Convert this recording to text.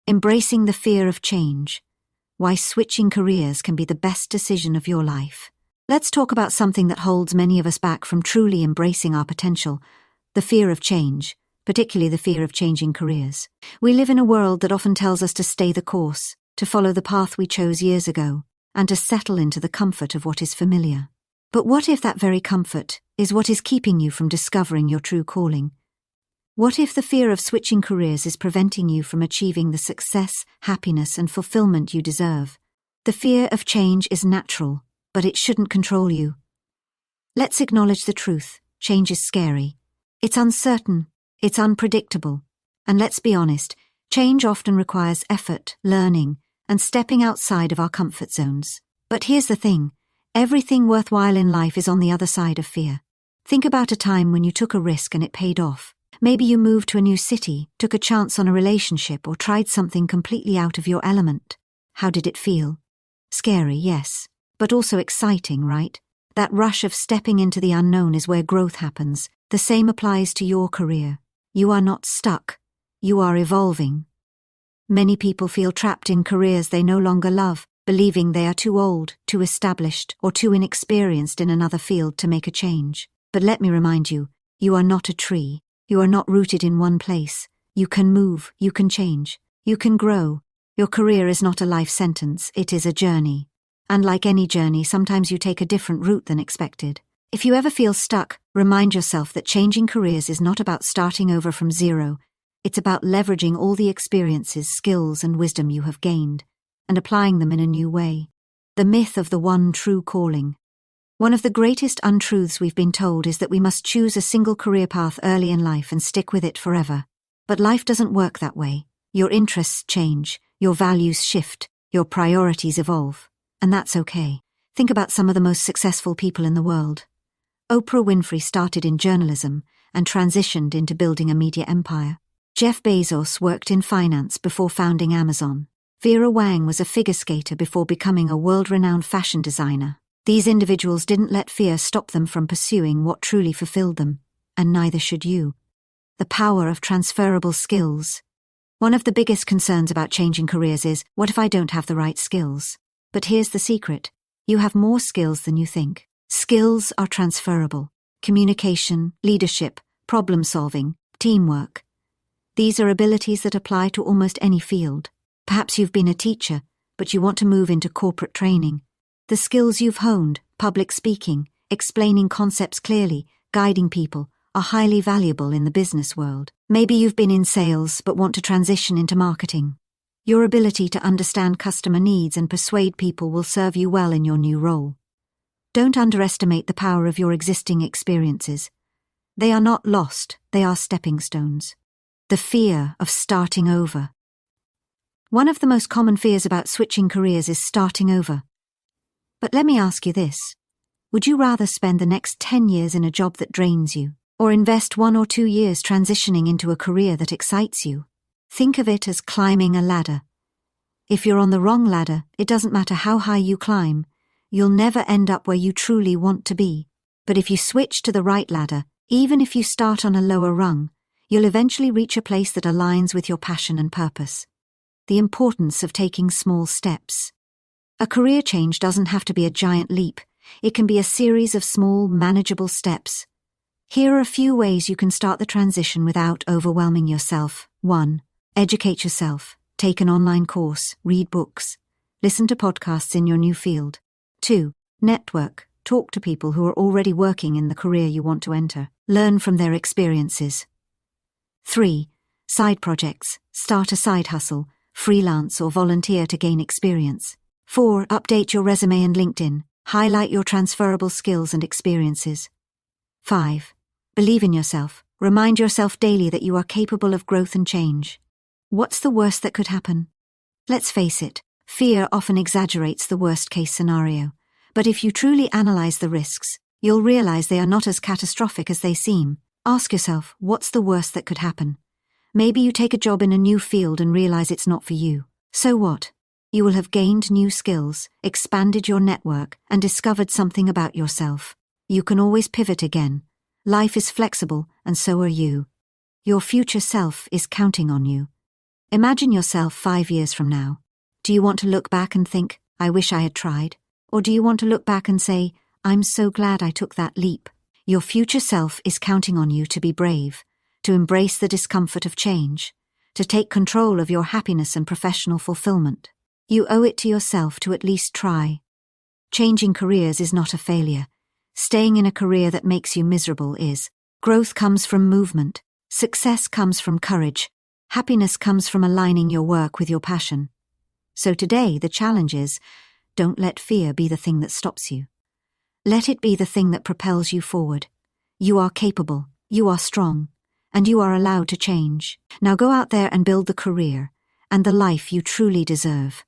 Embracing the fear of change. Why switching careers can be the best decision of your life. Let's talk about something that holds many of us back from truly embracing our potential, the fear of change, particularly the fear of changing careers. We live in a world that often tells us to stay the course, to follow the path we chose years ago, and to settle into the comfort of what is familiar. But what if that very comfort is what is keeping you from discovering your true calling? What if the fear of switching careers is preventing you from achieving the success, happiness, and fulfillment you deserve? The fear of change is natural, but it shouldn't control you. Let's acknowledge the truth. Change is scary. It's uncertain, it's unpredictable. And let's be honest, change often requires effort, learning, and stepping outside of our comfort zones. But here's the thing, everything worthwhile in life is on the other side of fear. Think about a time when you took a risk and it paid off. Maybe you moved to a new city, took a chance on a relationship, or tried something completely out of your element. How did it feel? Scary, yes, but also exciting, right? That rush of stepping into the unknown is where growth happens. The same applies to your career. You are not stuck. You are evolving. Many people feel trapped in careers they no longer love, believing they are too old, too established, or too inexperienced in another field to make a change. But let me remind you, you are not a tree. You are not rooted in one place. You can move, you can change, you can grow. Your career is not a life sentence, it is a journey. And like any journey, sometimes you take a different route than expected. If you ever feel stuck, remind yourself that changing careers is not about starting over from zero. It's about leveraging all the experiences, skills, and wisdom you have gained, and applying them in a new way. The myth of the one true calling. One of the greatest untruths we've been told is that we must choose a single career path early in life and stick with it forever. But life doesn't work that way. Your interests change, your values shift, your priorities evolve. And that's okay. Think about some of the most successful people in the world. Oprah Winfrey started in journalism and transitioned into building a media empire. Jeff Bezos worked in finance before founding Amazon. Vera Wang was a figure skater before becoming a world-renowned fashion designer. These individuals didn't let fear stop them from pursuing what truly fulfilled them, and neither should you. The power of transferable skills. One of the biggest concerns about changing careers is, what if I don't have the right skills? But here's the secret. You have more skills than you think. Skills are transferable. Communication, leadership, problem-solving, teamwork. These are abilities that apply to almost any field. Perhaps you've been a teacher, but you want to move into corporate training. The skills you've honed, public speaking, explaining concepts clearly, guiding people, are highly valuable in the business world. Maybe you've been in sales but want to transition into marketing. Your ability to understand customer needs and persuade people will serve you well in your new role. Don't underestimate the power of your existing experiences. They are not lost, they are stepping stones. The fear of starting over. One of the most common fears about switching careers is starting over. But let me ask you this. Would you rather spend the next 10 years in a job that drains you, or invest 1 or 2 years transitioning into a career that excites you? Think of it as climbing a ladder. If you're on the wrong ladder, it doesn't matter how high you climb, you'll never end up where you truly want to be. But if you switch to the right ladder, even if you start on a lower rung, you'll eventually reach a place that aligns with your passion and purpose. The importance of taking small steps. A career change doesn't have to be a giant leap. It can be a series of small, manageable steps. Here are a few ways you can start the transition without overwhelming yourself. 1. Educate yourself. Take an online course, read books, listen to podcasts in your new field. 2. Network. Talk to people who are already working in the career you want to enter. Learn from their experiences. 3. Side projects. Start a side hustle, freelance or volunteer to gain experience. 4. Update your resume and LinkedIn. Highlight your transferable skills and experiences. 5. Believe in yourself. Remind yourself daily that you are capable of growth and change. What's the worst that could happen? Let's face it, fear often exaggerates the worst-case scenario. But if you truly analyze the risks, you'll realize they are not as catastrophic as they seem. Ask yourself, what's the worst that could happen? Maybe you take a job in a new field and realize it's not for you. So what? You will have gained new skills, expanded your network, and discovered something about yourself. You can always pivot again. Life is flexible, and so are you. Your future self is counting on you. Imagine yourself 5 years from now. Do you want to look back and think, I wish I had tried? Or do you want to look back and say, I'm so glad I took that leap? Your future self is counting on you to be brave, to embrace the discomfort of change, to take control of your happiness and professional fulfillment. You owe it to yourself to at least try. Changing careers is not a failure. Staying in a career that makes you miserable is. Growth comes from movement. Success comes from courage. Happiness comes from aligning your work with your passion. So today, the challenge is, don't let fear be the thing that stops you. Let it be the thing that propels you forward. You are capable, you are strong, and you are allowed to change. Now go out there and build the career and the life you truly deserve.